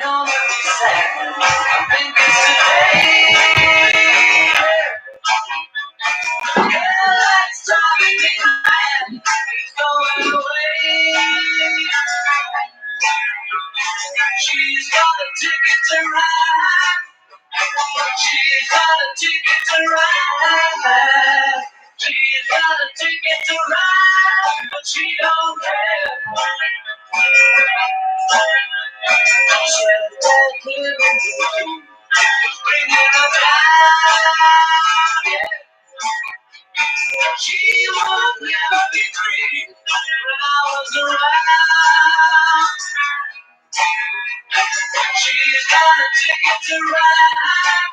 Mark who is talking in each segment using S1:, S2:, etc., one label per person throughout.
S1: gonna be sad. I think it's today. It's driving me mad. It's going away. She's got a ticket to ride. She's got a ticket to ride. She's got a ticket to ride, but she don't care. She had that living dream, bringing her down. Yeah. She would never be free when I was around. She's got a ticket to ride.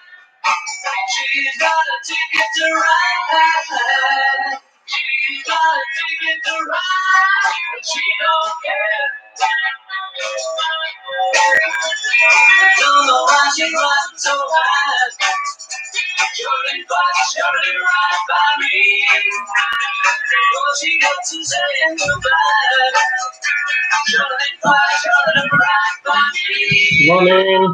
S1: She's got a ticket to ride. She's got a ticket to ride, but she don't care. Don't know why she's riding so high. Surely right by me. Before she gets to saying goodbye. Surely right by me. Morning.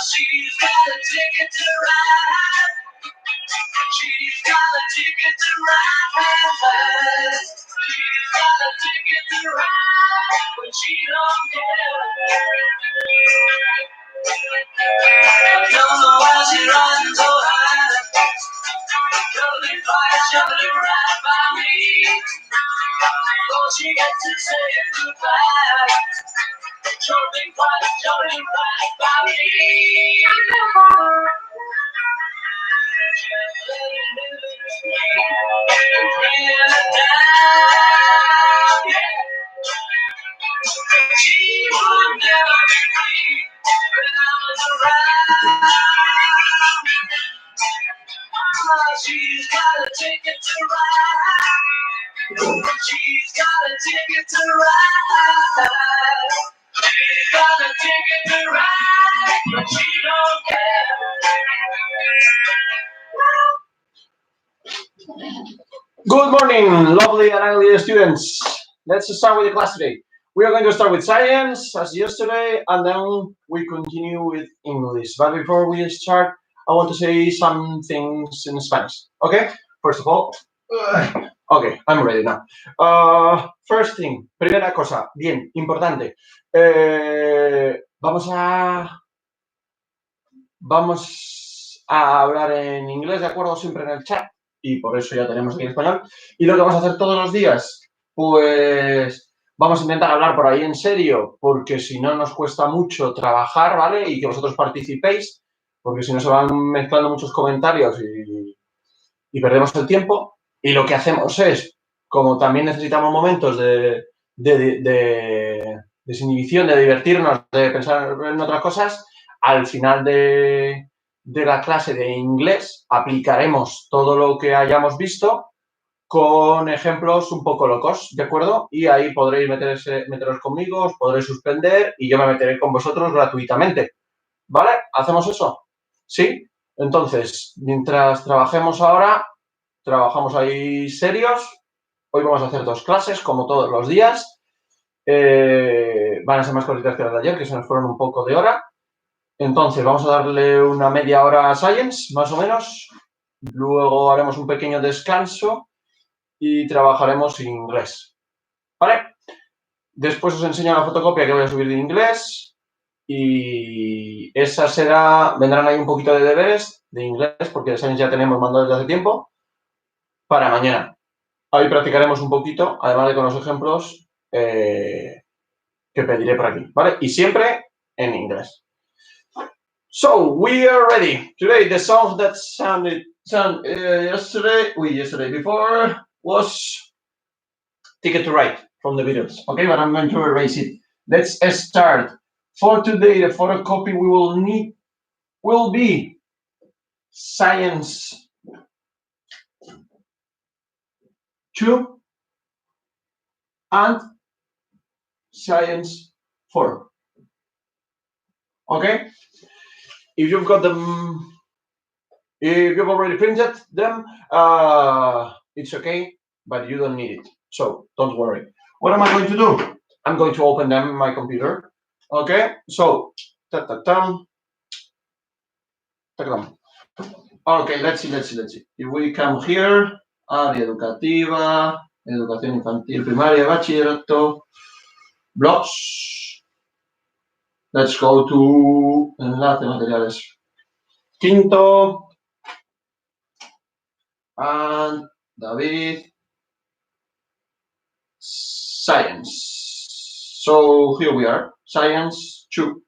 S1: She's got a ticket to ride. She's got a ticket to ride. She's got a ticket to ride, but she don't care. I don't know why she's riding so high. Surely right by me. Before she gets to saying goodbye. Surely right by me. Bringing it down. She would never be free when I was around. She's got a ticket to ride. She's got a ticket to ride. She's got a ticket to ride, but she don't care. Good morning, lovely and ugly students. Let's start with the class today. We are going to start with science as yesterday, and then we continue with English. But before we start, I want to say some things in Spanish. Okay? First of all, okay, I'm ready now. First thing, primera cosa, bien, importante. Vamos a hablar en inglés, ¿de acuerdo? Siempre en el chat. Y por eso ya tenemos aquí en español. Y lo que vamos a hacer todos los días, pues vamos a intentar hablar por ahí en serio, porque si no nos cuesta mucho trabajar, ¿vale? Y que vosotros participéis, porque si no se van mezclando muchos comentarios y perdemos el tiempo. Y lo que hacemos es, como también necesitamos momentos de desinhibición, de divertirnos, de pensar en otras cosas, al final de la clase de inglés aplicaremos todo lo que hayamos visto con ejemplos un poco locos, ¿de acuerdo? Y ahí podréis meteros conmigo, os podréis suspender y yo me meteré con vosotros gratuitamente, ¿vale? ¿Hacemos eso? ¿Sí? Entonces, mientras trabajemos ahora, trabajamos ahí serios. Hoy vamos a hacer 2 clases, como todos los días. Van a ser más cortitas que las de ayer, que se nos fueron un poco de hora. Entonces, vamos a darle una media hora a Science, más o menos. Luego haremos un pequeño descanso y trabajaremos inglés. ¿Vale? Después os enseño la fotocopia que voy a subir de inglés. Y esa vendrán ahí un poquito de deberes de inglés, porque de Science ya tenemos mandado desde hace tiempo, para mañana. Ahí practicaremos un poquito, además de con los ejemplos que pediré por aquí, ¿vale? Y siempre en inglés. So, we are ready. Today, the songs that sounded yesterday before was Ticket to Ride from the Beatles. Okay, but I'm going to erase it. Let's start. For today, the photocopy we will need will be Science 2 and Science 4. Okay? If you've got them, if you've already printed them, it's okay, but you don't need it. So don't worry. What am I going to do? I'm going to open them in my computer. Okay? So, okay, let's see. If we come here, área educativa, educación infantil, primaria, bachillerato, blogs. Let's go to enlace materiales. Quinto, and David, science. So here we are, science 2.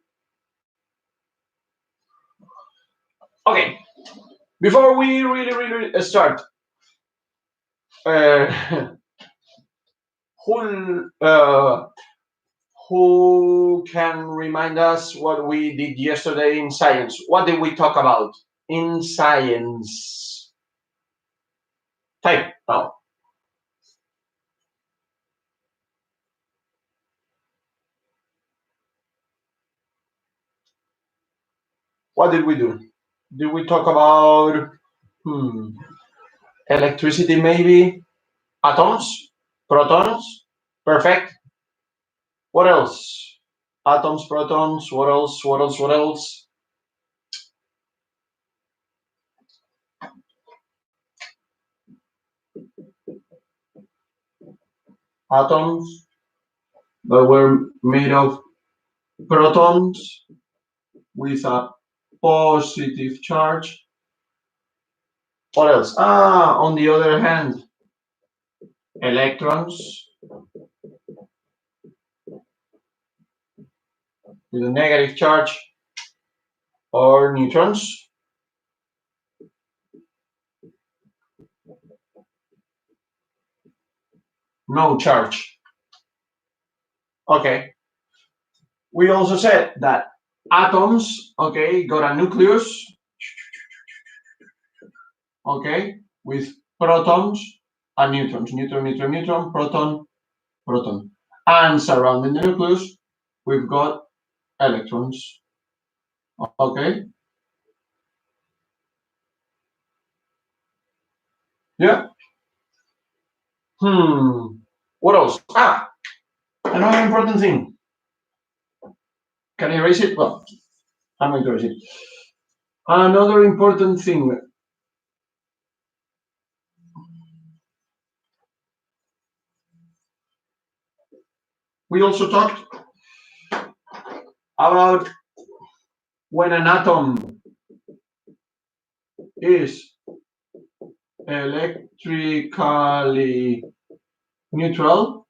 S1: Okay, before we really start, who can remind us what we did yesterday in science? What did we talk about in science? Type now. What did we do? Did we talk about electricity maybe? Atoms? Protons? Perfect. What else? Atoms, protons, what else? Atoms that were made of protons with a positive charge. What else? On the other hand, electrons with a negative charge, or neutrons. No charge. Okay. We also said that atoms, okay, got a nucleus, okay, with protons and neutrons. Neutron, proton. And surrounding the nucleus, we've got electrons. Okay? Yeah? What else? Another important thing. Can I erase it? Well, I'm going to erase it. Another important thing. We also talked about when an atom is electrically neutral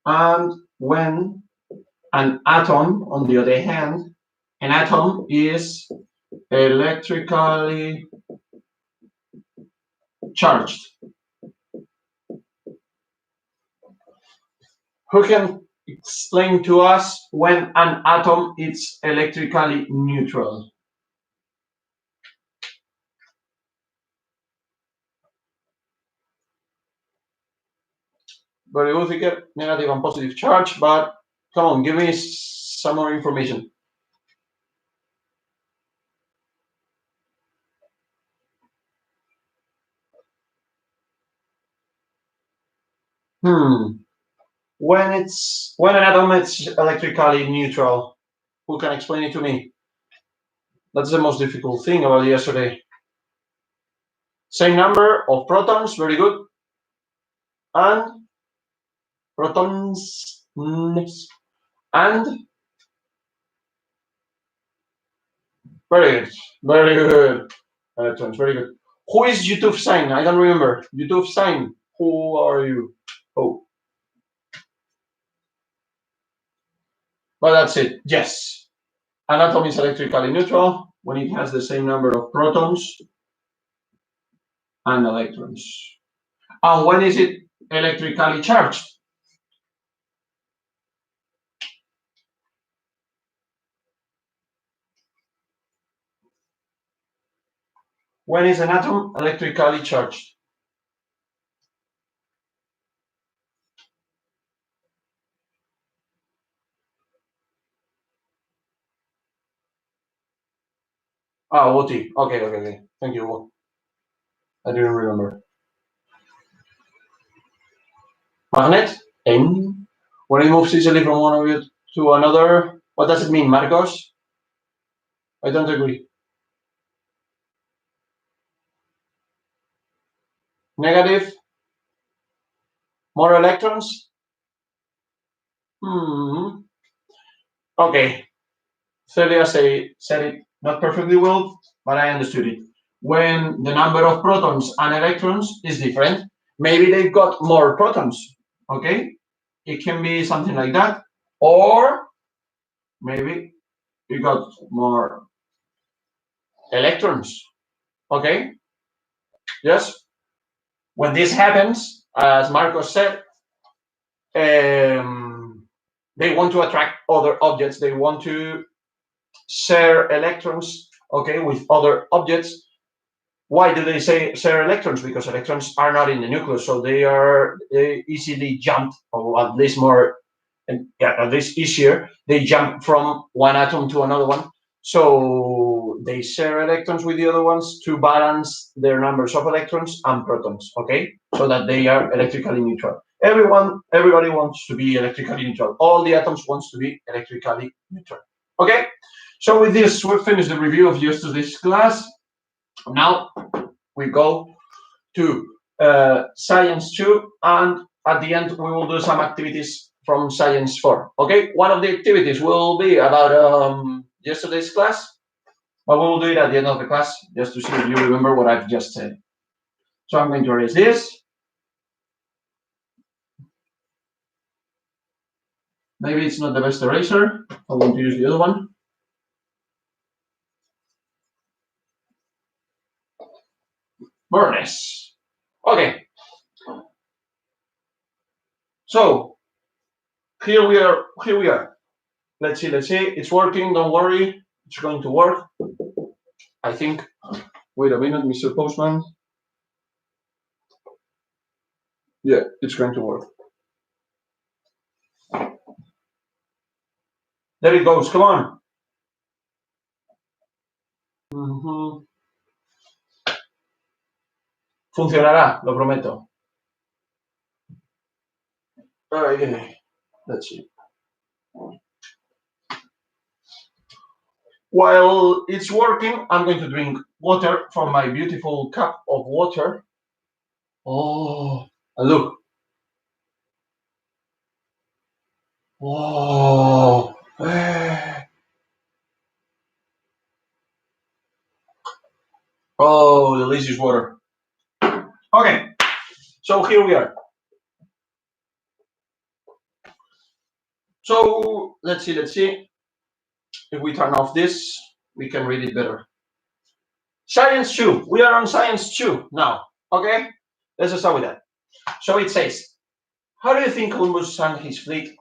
S1: and when an atom, on the other hand, an atom is electrically charged. Who can explain to us when an atom is electrically neutral? Very good, Iker. Negative and positive charge, but come on, give me some more information. When an atom is electrically neutral, who can explain it to me? That's the most difficult thing about yesterday. Same number of protons, very good. And protons and very good. Electrons, very good. Who is YouTube sign? I don't remember. YouTube sign. Who are you? Oh. But that's it. Yes. An atom is electrically neutral when it has the same number of protons and electrons. And when is it electrically charged? When is an atom electrically charged? Ah, Woti. Okay. Thank you. I didn't remember. Magnet? M. When it moves easily from one object to another, what does it mean, Marcos? I don't agree. Negative? More electrons? Okay. Celia said it not perfectly well, but I understood it. When the number of protons and electrons is different, maybe they've got more protons, okay? It can be something like that. Or maybe you got more electrons, okay? Yes? When this happens, as Marcos said, they want to attract other objects. They want to share electrons, okay, with other objects. Why do they say share electrons? Because electrons are not in the nucleus, so they easily jump, or at least more, and yeah, at least easier. They jump from one atom to another one, so they share electrons with the other ones to balance their numbers of electrons and protons. Okay, so that they are electrically neutral. Everybody wants to be electrically neutral. All the atoms wants to be electrically neutral. Okay, so with this, we've finished the review of yesterday's class. Now we go to Science 2, and at the end we will do some activities from Science 4. Okay, one of the activities will be about yesterday's class, but we will do it at the end of the class just to see if you remember what I've just said. So I'm going to erase this. Maybe it's not the best eraser. I'm going to use the other one. Burnish. Okay. So here we are. Let's see. It's working. Don't worry. It's going to work. I think. Wait a minute, Mr. Postman. Yeah, it's going to work. There it goes. Come on. Funcionará, lo prometo. Let's see. While it's working, I'm going to drink water from my beautiful cup of water. Oh, and look. Oh, oh, delicious water. Okay, so here we are. So let's see. If we turn off this, we can read it better. Science 2. We are on Science 2 now. Okay, let's start with that. So it says, how do you think Columbus and his fleet,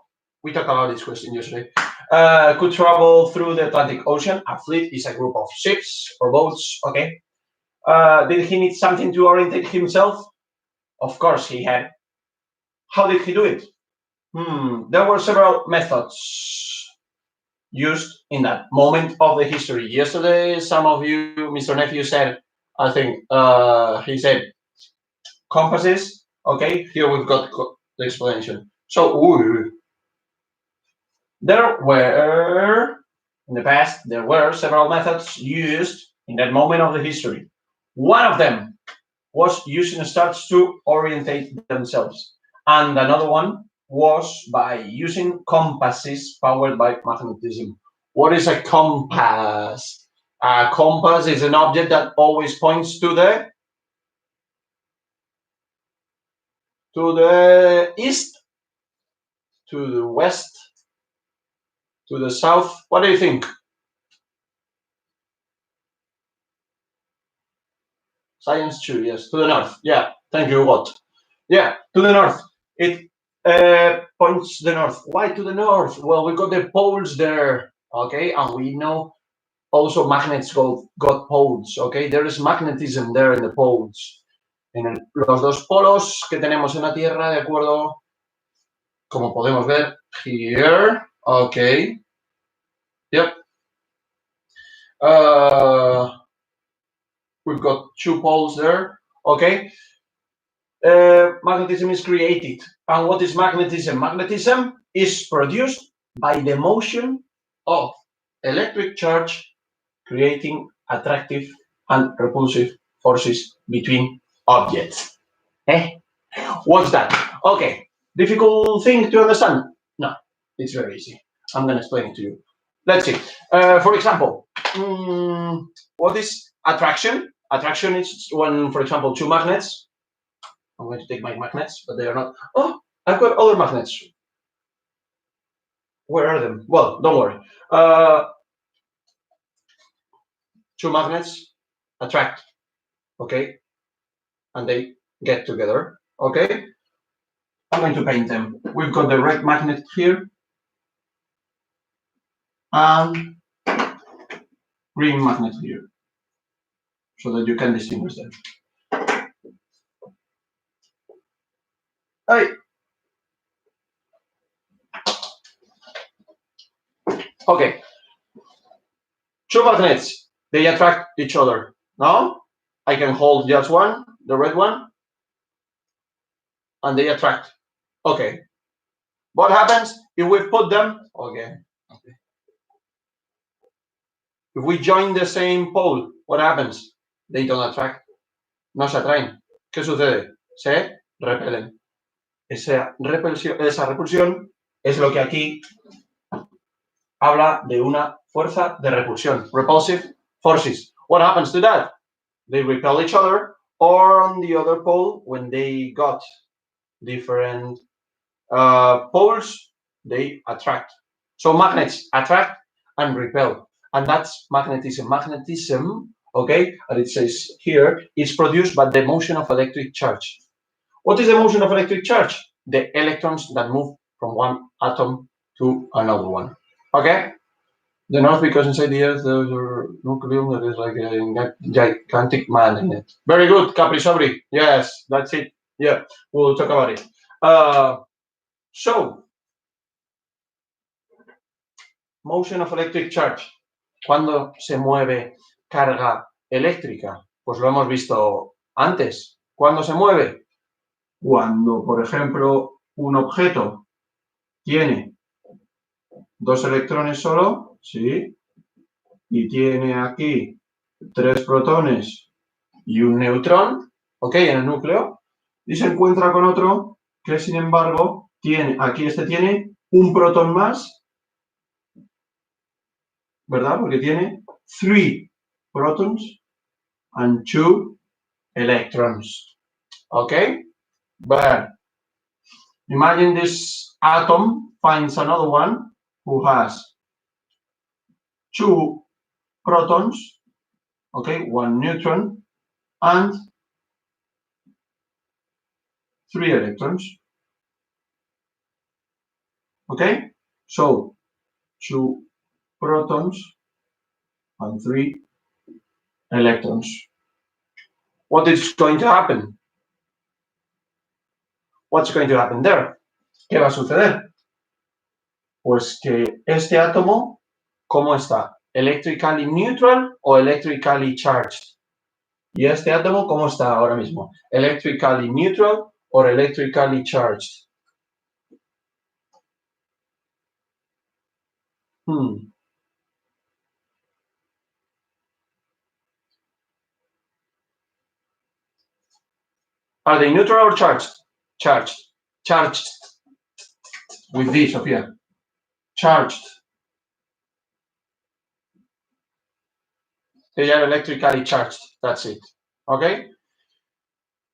S1: we talked about this question yesterday, could travel through the Atlantic Ocean? A fleet is a group of ships or boats, okay? Did he need something to orientate himself? Of course he had. How did he do it? There were several methods used in that moment of the history. Yesterday, some of you, Mr. Nephew said, I think he said compasses. Okay, here we've got the explanation. So, there were, in the past, there were several methods used in that moment of the history. One of them was using stars to orientate themselves. And another one was by using compasses powered by magnetism. What is a compass? A compass is an object that always points to the east, to the west, to the south. What do you think? Science 2, yes. To the north. Yeah. Thank you, What? Yeah, to the north. It points the north. Why to the north? Well, we got the poles there, okay? And we know also magnets got poles, okay? There is magnetism there in the poles. En los dos polos que tenemos en la Tierra, de acuerdo, como podemos ver here, okay. Yep. We've got two poles there, okay. Magnetism is created. And what is magnetism? Magnetism is produced by the motion of electric charge creating attractive and repulsive forces between objects. What's that? Okay, difficult thing to understand? No, it's very easy. I'm going to explain it to you. Let's see. For example, what is attraction? Attraction is when, for example, two magnets. I'm going to take my magnets, but they are not. Oh, I've got other magnets. Where are them? Well, don't worry. Two magnets attract, okay, and they get together, okay. I'm going to paint them. We've got the red magnet here and green magnet here, so that you can distinguish them. Hey. Okay. Two magnets, they attract each other. Now, I can hold just one, the red one, and they attract. Okay. What happens if we put them? Okay. If we join the same pole, what happens? They don't attract. No se atraen. ¿Qué sucede? Se repelen. Esa repulsión es lo que aquí habla de una fuerza de repulsión. Repulsive forces. What happens to that? They repel each other, or on the other pole, when they got different poles, they attract. So magnets attract and repel, and that's magnetism. Magnetism, okay, and it says here, is produced by the motion of electric charge. What is the motion of electric charge? The electrons that move from one atom to another one. Okay? The North, because inside the Earth there's a nucleus that is like a gigantic magnet. Very good, Capri Sobri. Yes, that's it. Yeah, we'll talk about it. So, motion of electric charge. ¿Cuándo se mueve carga eléctrica? Pues lo hemos visto antes. ¿Cuándo se mueve? Cuando, por ejemplo, un objeto tiene dos electrones solo, ¿sí? Y tiene aquí 3 protones y un neutrón, ¿ok? En el núcleo, y se encuentra con otro que, sin embargo, tiene, aquí tiene un protón más, ¿verdad? Porque tiene 3 protons and 2 electrons, ¿ok? But imagine this atom finds another one who has 2 protons, okay, 1 neutron, and 3 electrons. Okay, so 2 protons and 3 electrons. What is going to happen? What's going to happen there? ¿Qué va a suceder? Pues que este átomo, ¿cómo está? ¿Electrically neutral o electrically charged? Y este átomo, ¿cómo está ahora mismo? ¿Electrically neutral or electrically charged? Are they neutral or charged? Charged. Charged. With this, Sofia. Charged. They are electrically charged. That's it. Okay?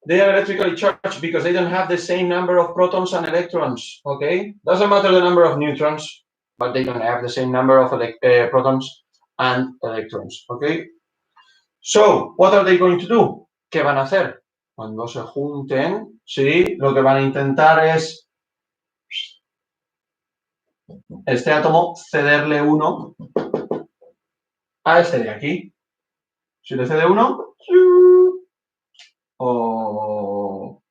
S1: They are electrically charged because they don't have the same number of protons and electrons. Okay? Doesn't matter the number of neutrons, but they don't have the same number of protons and electrons. Okay? So, what are they going to do? ¿Qué van a hacer? Cuando se junten, sí, lo que van a intentar es este átomo cederle uno a este de aquí. Si le cede 1, o...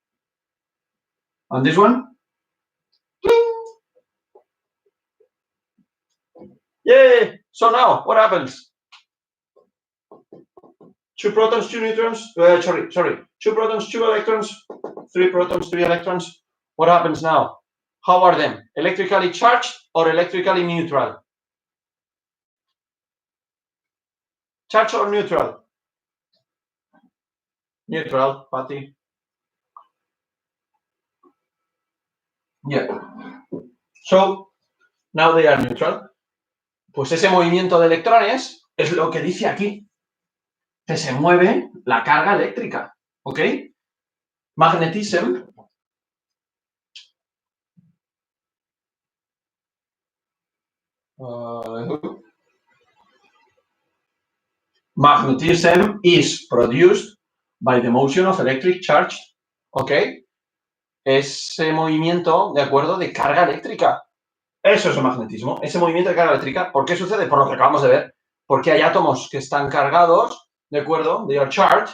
S1: and this one. Yay! So now, what happens? 2 protons, 2 neutrons, sorry, 2 protons, 2 electrons, 3 protons, 3 electrons. What happens now? How are them? Electrically charged or electrically neutral? Charged or neutral? Neutral, Patty. Yeah. So, now they are neutral. Pues ese movimiento de electrones es lo que dice aquí, que se mueve la carga eléctrica, ¿ok? Magnetism magnetism is produced by the motion of electric charge, ¿ok? Ese movimiento, ¿de acuerdo?, de carga eléctrica. Eso es el magnetismo, ese movimiento de carga eléctrica. ¿Por qué sucede? Por lo que acabamos de ver. Porque hay átomos que están cargados, ¿de acuerdo? They are charged,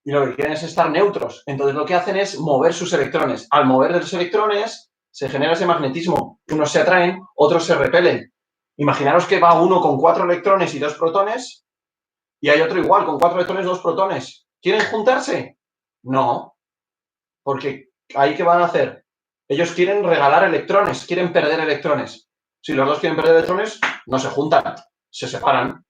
S1: y lo que quieren es estar neutros. Entonces lo que hacen es mover sus electrones. Al mover los electrones se genera ese magnetismo. Unos se atraen, otros se repelen. Imaginaros que va uno con 4 electrones y 2 protones y hay otro igual, con 4 electrones y 2 protones. ¿Quieren juntarse? No, porque ahí ¿qué van a hacer? Ellos quieren regalar electrones, quieren perder electrones. Si los dos quieren perder electrones, no se juntan, se separan.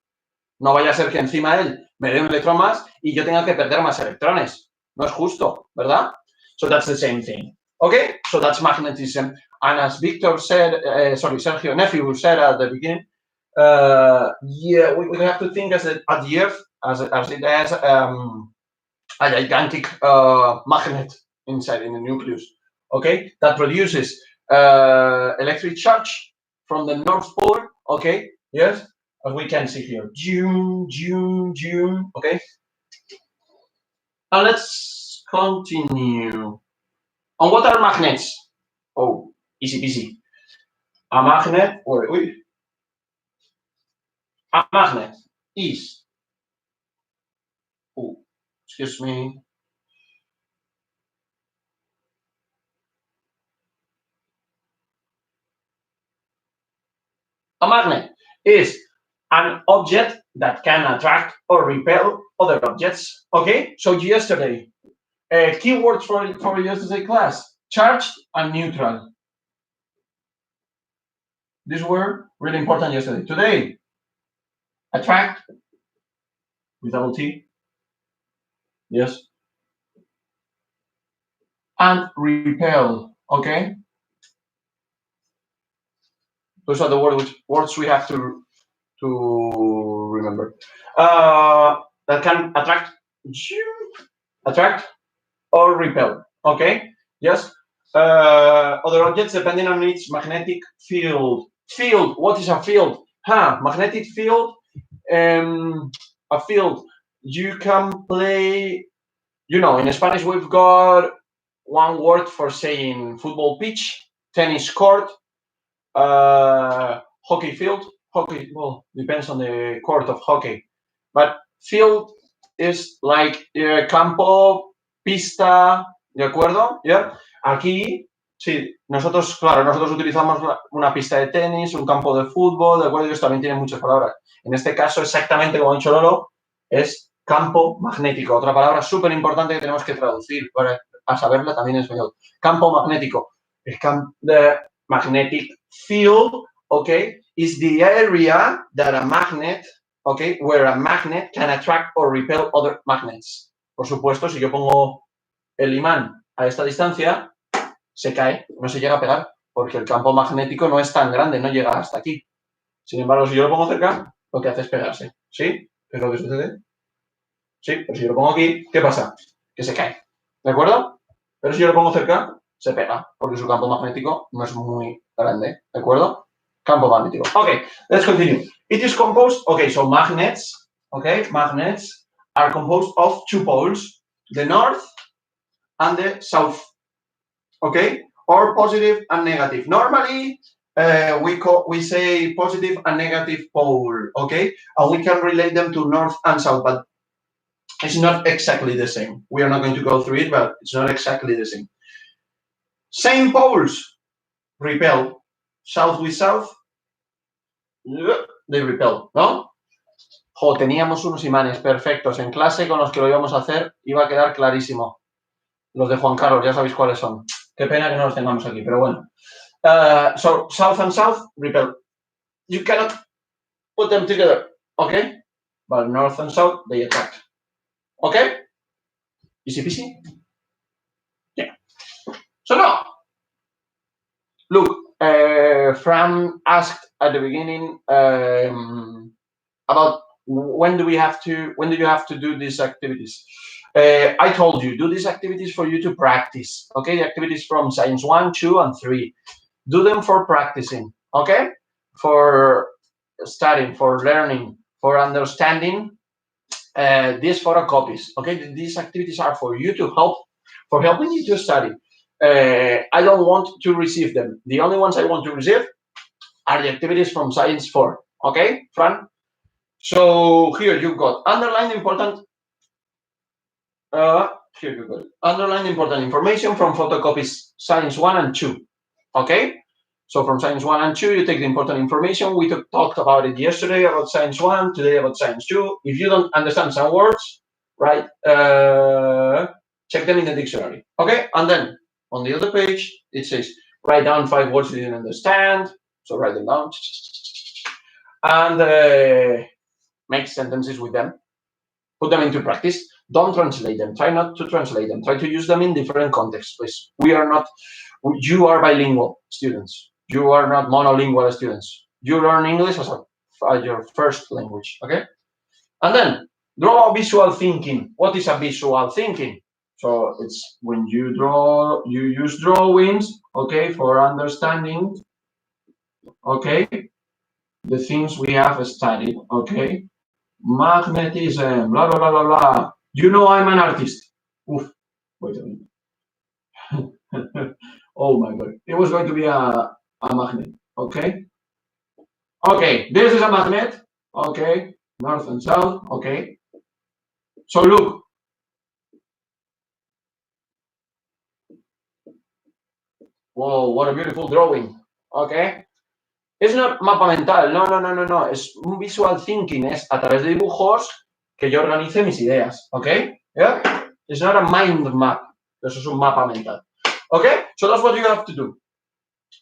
S1: No vaya a ser que encima él me dé un electrón más y yo tenga que perder más electrones. No es justo, ¿verdad? So that's the same thing. Okay? So that's magnetism. And as Victor said, Sergio Nephew said at the beginning, yeah, we have to think at the Earth as it has a gigantic magnet inside in the nucleus. Okay? That produces electric charge from the North Pole. Okay? Yes? As we can see here. June, okay? And let's continue. And what are magnets? Oh, easy peasy. A magnet, a magnet is, oh, excuse me. A magnet is an object that can attract or repel other objects. Okay, so yesterday, keywords for yesterday's class, charged and neutral. These were really important yesterday. Today, attract with double T, yes, and repel, okay? Those are the words we have to remember. That can attract or repel, okay? Yes. Other objects depending on its magnetic field. Field, what is a field? Magnetic field, a field. You can play, you know, in Spanish we've got one word for saying football pitch, tennis court, hockey field. Hockey, well, depends on the court of hockey. But field is like campo, pista, ¿de acuerdo? ¿Yeah? Aquí, sí, nosotros utilizamos una pista de tenis, un campo de fútbol, ¿de acuerdo? Ellos también tienen muchas palabras. En este caso, exactamente como ha dicho Lolo, es campo magnético. Otra palabra súper importante que tenemos que traducir para saberla también en español. Campo magnético. The magnetic field, okay, is the area that a magnet, okay, where a magnet can attract or repel other magnets. Por supuesto, si yo pongo el imán a esta distancia, se cae, no se llega a pegar, porque el campo magnético no es tan grande, no llega hasta aquí. Sin embargo, si yo lo pongo cerca, lo que hace es pegarse. ¿Sí? ¿Qué es lo que sucede? Sí, pero si yo lo pongo aquí, ¿qué pasa? Que se cae. ¿De acuerdo? Pero si yo lo pongo cerca, se pega, porque su campo magnético no es muy grande. ¿De acuerdo? Campo magnético. Okay, let's continue. It is composed, okay, so magnets, okay, magnets are composed of 2 poles, the north and the south, okay, or positive and negative. Normally, we say positive and negative pole, okay? And we can relate them to north and south, but it's not exactly the same. We are not going to go through it, but it's not exactly the same. Same poles repel. South with south, they repel, ¿no? Jo, teníamos unos imanes perfectos en clase con los que lo íbamos a hacer, iba a quedar clarísimo. Los de Juan Carlos, ya sabéis cuáles son. Qué pena que no los tengamos aquí, pero bueno. So, south and south repel. You cannot put them together, okay? But north and south, they attract. Okay? Easy peasy? Yeah. So now, look, Fran asked at the beginning about when do you have to do these activities? I told you, do these activities for you to practice, okay? The activities from Science 1, 2, and 3. Do them for practicing, okay? For studying, for learning, for understanding these photocopies, okay? These activities are for you to helping you to study. I don't want to receive them. The only ones I want to receive are the activities from Science 4, okay, Fran? So here you got underline important. Here you go. Underline important information from photocopies Science 1 and 2. Okay? So from Science 1 and 2, you take the important information. We talked about it yesterday about Science 1, today about Science 2. If you don't understand some words, right, check them in the dictionary. Okay? And then on the other page, it says, write down 5 words you didn't understand. So write them down. And make sentences with them. Put them into practice. Don't translate them. Try not to translate them. Try to use them in different contexts, please. You are bilingual students. You are not monolingual students. You learn English as your first language, okay? And then, draw visual thinking. What is a visual thinking? So it's when you use drawings, okay, for understanding, okay, the things we have studied, okay? Magnetism, blah, blah, blah, blah, blah. You know I'm an artist. Oof, wait a minute. Oh my God. It was going to be a magnet, okay? Okay, this is a magnet, okay? North and south, okay? So look. Whoa, what a beautiful drawing, okay? Es not mapa mental, no. Es un visual thinking, es a través de dibujos que yo organice mis ideas, ¿ok? Yeah? It's not a mind map, eso es un mapa mental. Okay? So that's what you have to do.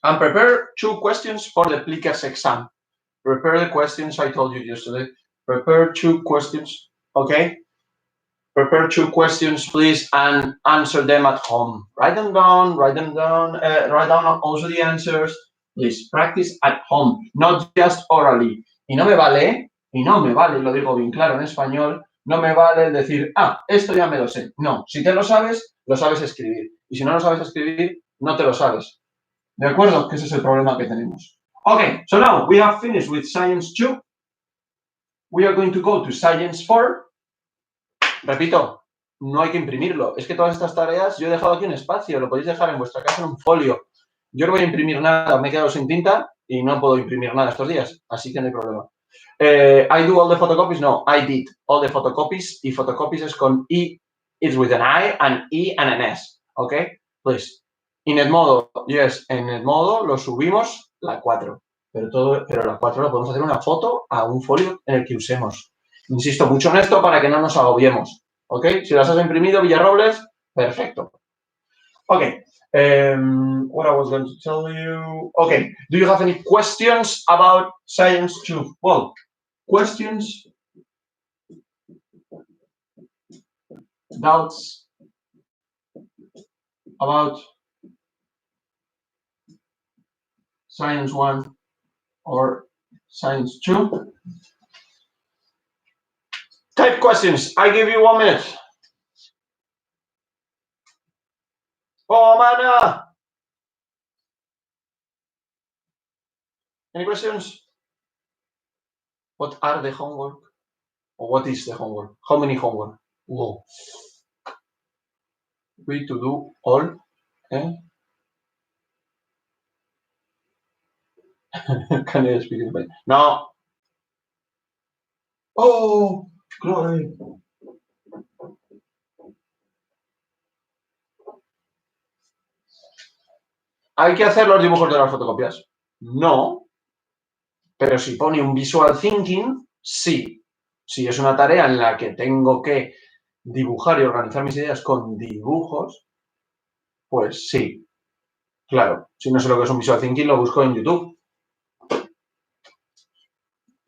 S1: And prepare 2 questions for the Plickers exam. Prepare the questions I told you yesterday. Prepare 2 questions, okay? Prepare 2 questions, please, and answer them at home. Write them down, write down also the answers. Please practice at home, not just orally. Y no me vale, lo digo bien claro en español, no me vale decir, esto ya me lo sé. No, si te lo sabes escribir. Y si no lo sabes escribir, no te lo sabes. ¿De acuerdo? Que ese es el problema que tenemos. Okay, so now we have finished with Science 2. We are going to go to Science 4. Repito, no hay que imprimirlo. Es que todas estas tareas, yo he dejado aquí un espacio, lo podéis dejar en vuestra casa en un folio. Yo no voy a imprimir nada, me he quedado sin tinta y no puedo imprimir nada estos días, así que no hay problema. I do all the photocopies? No, I did all the photocopies, y photocopies es con I, it's with an I, an E and an S, ¿ok? Please. En Edmodo, yes, en Edmodo lo subimos la 4, pero la 4 lo podemos hacer una foto a un folio en el que usemos. Insisto mucho en esto para que no nos agobiemos, ¿ok? Si las has imprimido, Villarrobles, perfecto. Okay, what I was going to tell you. Okay, do you have any questions about Science 2? Well, questions, doubts about Science 1 or Science 2? Type questions. I give you 1 minute. Oh, man. Any questions? What are the homework? Or what is the homework? How many homework? Whoa. We to do all. Can you speak in Spanish? No. Oh, glory. ¿Hay que hacer los dibujos de las fotocopias? No. Pero si pone un visual thinking, sí. Si es una tarea en la que tengo que dibujar y organizar mis ideas con dibujos, pues sí. Claro. Si no sé lo que es un visual thinking, lo busco en YouTube.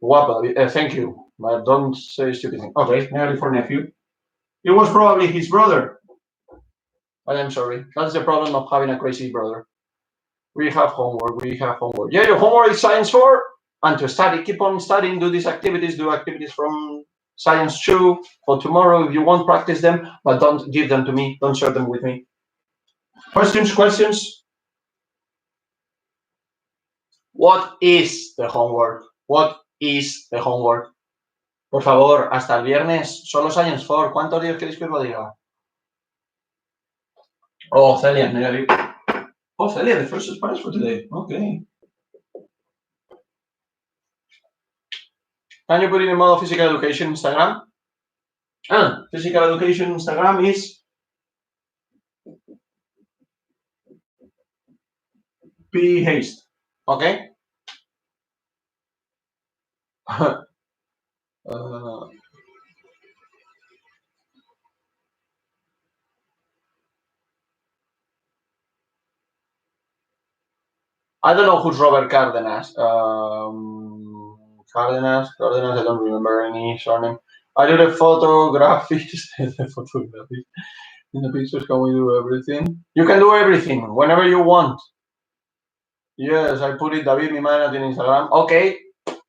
S1: Guapo, thank you. But don't say stupid things. Okay, nearly for nephew. It was probably his brother. But I'm sorry. That's the problem of having a crazy brother. We have homework. Yeah, your homework is Science 4. And to study, keep on studying, do these activities, do activities from Science 2 for tomorrow. If you want, practice them, but don't give them to me. Don't share them with me. Questions? What is the homework? Por favor, hasta el viernes, solo Science 4. ¿Cuántos días queréis que os lo diga? Oh, Celia, nearly. Oh, Celia, the first Spanish for today. Okay. Can you put it in modo physical education Instagram? Physical education Instagram is P haste. Okay. I don't know who's Robert Cardenas. Cardenas, I don't remember any surname. I do the photographies. In the pictures, can we do everything? You can do everything, whenever you want. Yes, I put it, David, mi madre no tiene Instagram. Ok,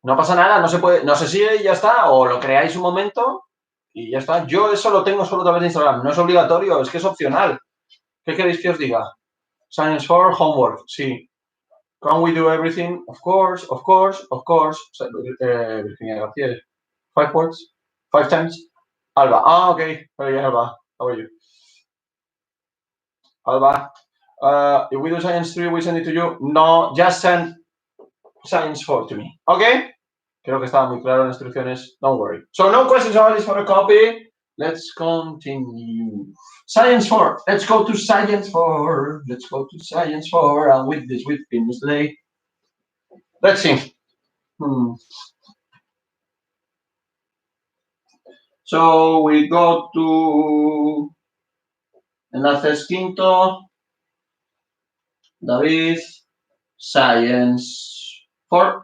S1: no pasa nada, no se puede, no sé si ya está, o lo creáis un momento y ya está. Yo eso lo tengo solo a través de Instagram, no es obligatorio, es que es opcional. ¿Qué queréis que os diga? Science for homework, sí. Can we do everything? Of course. Virginia García. 5 words? 5 times? Alba. Okay. Very good, Alba. How are you? Alba. If we do Science 3, we send it to you. No, just send Science 4 to me. Okay? Creo que estaba muy claro en las instrucciones. Don't worry. So no questions on this photocopy. Let's continue. Science 4. Let's go to Science 4. And with this, we finish today. Let's see. So we go to enlaces quinto, David, Science 4.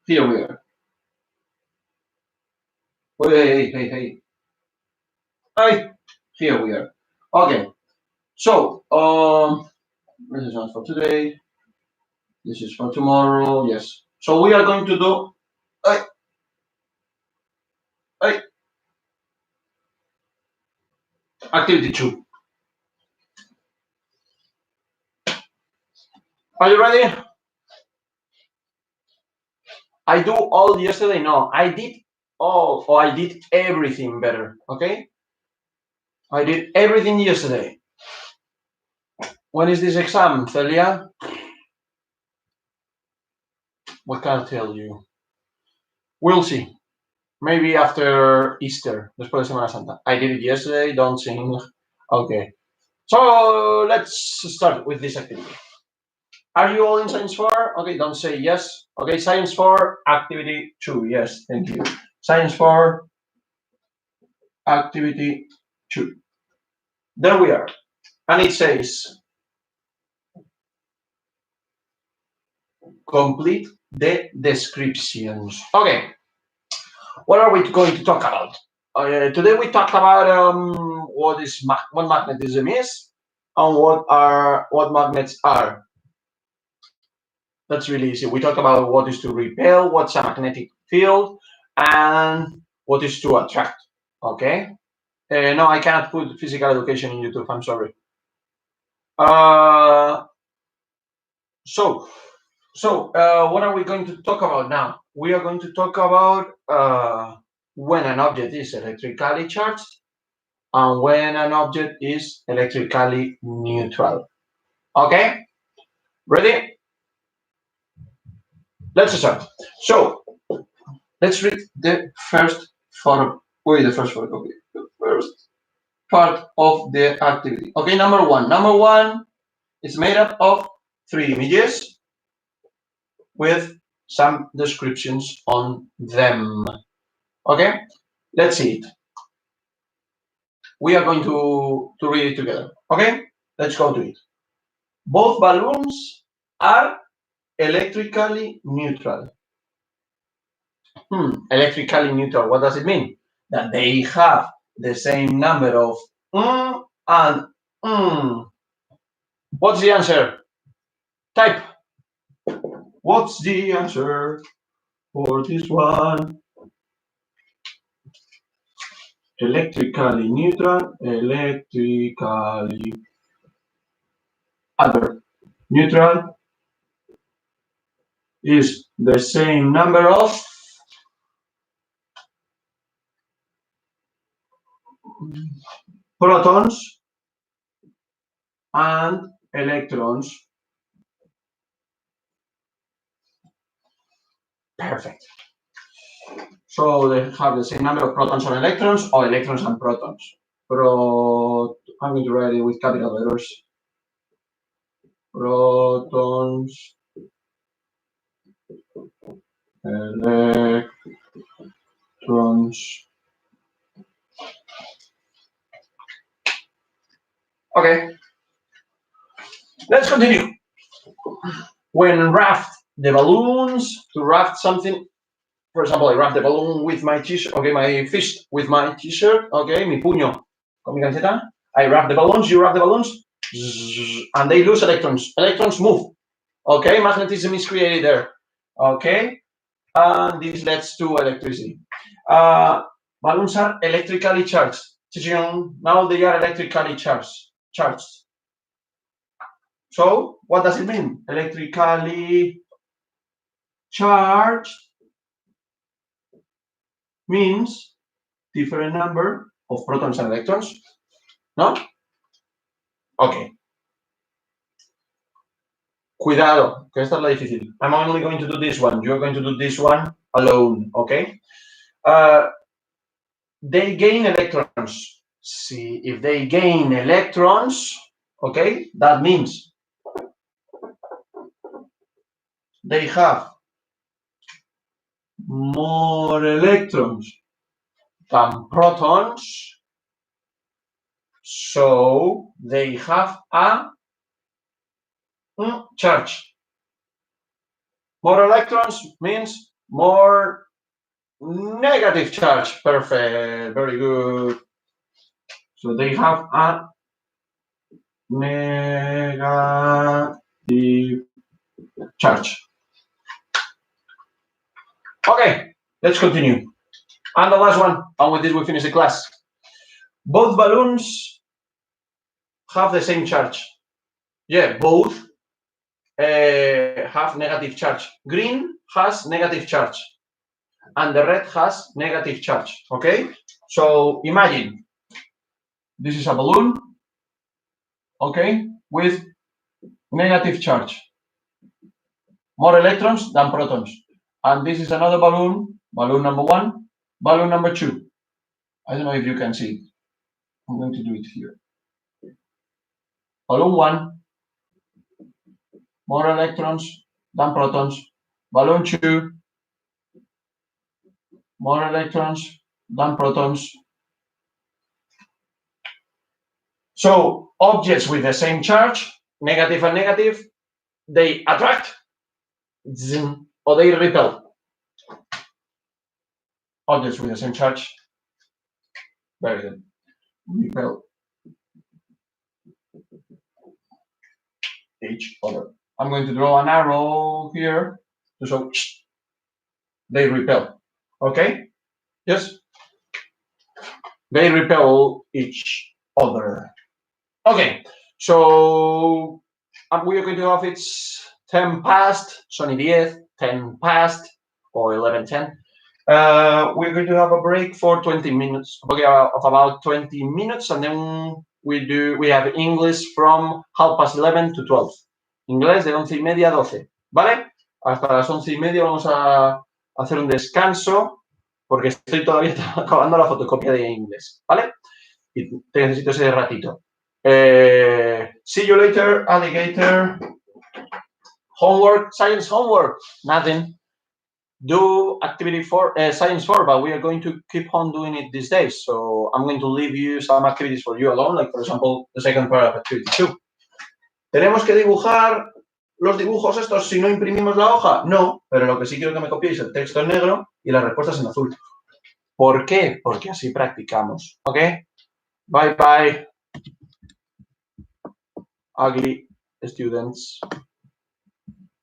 S1: Here we are. Hey. Here we are. Okay. So, this is not for today. This is for tomorrow. Yes. So we are going to do. Activity 2. Are you ready? I do all yesterday. No, I did all, or I did everything better. Okay. I did everything yesterday. When is this exam, Celia? What can I tell you? We'll see. Maybe after Easter, después de Semana Santa. I did it yesterday, don't sing. Okay. So let's start with this activity. Are you all in Science 4? Okay, don't say yes. Okay, Science 4, Activity 2. Yes, thank you. Science 4, Activity 2. There we are. And it says, complete the descriptions. Okay. What are we going to talk about? Today we talked about what magnetism is and what magnets are. That's really easy. We talked about what is to repel, what's a magnetic field, and what is to attract. Okay. No, I cannot put physical education in YouTube. I'm sorry. So what are we going to talk about now? We are going to talk about when an object is electrically charged and when an object is electrically neutral. Okay? Ready? Let's start. So let's read the first photocopy. The first part of the activity. Okay, number one. Number one is made up of 3 images with some descriptions on them. Okay, let's see it. We are going to read it together. Okay, let's go to it. Both balloons are electrically neutral. Electrically neutral, what does it mean? That they have the same number of and What's the answer? Type. What's the answer for this one? Electrically neutral, Albert. Neutral is the same number of protons and electrons. Perfect. So they have the same number of protons and electrons, or electrons and protons. I'm going to write it with capital letters. Protons, electrons. Okay. Let's continue. When raft the balloons, to raft something, for example, I wrap the balloon with my t-shirt, okay, my fist with my t-shirt, okay, mi puño con mi camiseta. I wrap the balloons, you wrap the balloons, and they lose electrons. Electrons move, okay, magnetism is created there, okay, and this leads to electricity. Balloons are electrically charged. Now they are electrically charged. So what does it mean? Electrically charged means different number of protons and electrons, ¿no? Okay. Cuidado, que esta es la difícil. I'm only going to do this one. You're going to do this one alone, okay? They gain electrons. See, if they gain electrons, okay, that means they have more electrons than protons, so they have a charge. More electrons means more negative charge. Perfect. Very good. So they have a negative charge. Okay, let's continue. And the last one, and with this we finish the class. Both balloons have the same charge. Yeah, both have negative charge. Green has negative charge, and the red has negative charge, okay? So imagine, this is a balloon, okay, with negative charge. More electrons than protons. And this is another balloon, balloon number one, balloon number two. I don't know if you can see it. I'm going to do it here. Balloon one, more electrons than protons. Balloon two, more electrons than protons. So objects with the same charge, negative and negative, they attract or they repel. Objects with the same charge, very good, repel each other. I'm going to draw an arrow here to show they repel. Okay? Yes? They repel each other. Okay, so we are going to have it's 10 past, Sony 10 past, or 11:10. We're going to have a break for 20 minutes, okay, of about 20 minutes, and then we have English from 11:30 to 12 Inglés de 11:30 a 12, ¿vale? Hasta las 11:30 vamos a hacer un descanso porque estoy todavía acabando la fotocopia de inglés, ¿vale? Y te necesito ese ratito. See you later, alligator. Homework, science homework, nothing. Do activity 4, science 4, but we are going to keep on doing it these days. So I'm going to leave you some activities for you alone, like for example, the second part of activity 2. ¿Tenemos que dibujar los dibujos estos si no imprimimos la hoja? No, pero lo que sí quiero que me copiéis el texto en negro y las respuestas en azul. ¿Por qué? Porque así practicamos, ¿ok? Bye, bye. Ugly students.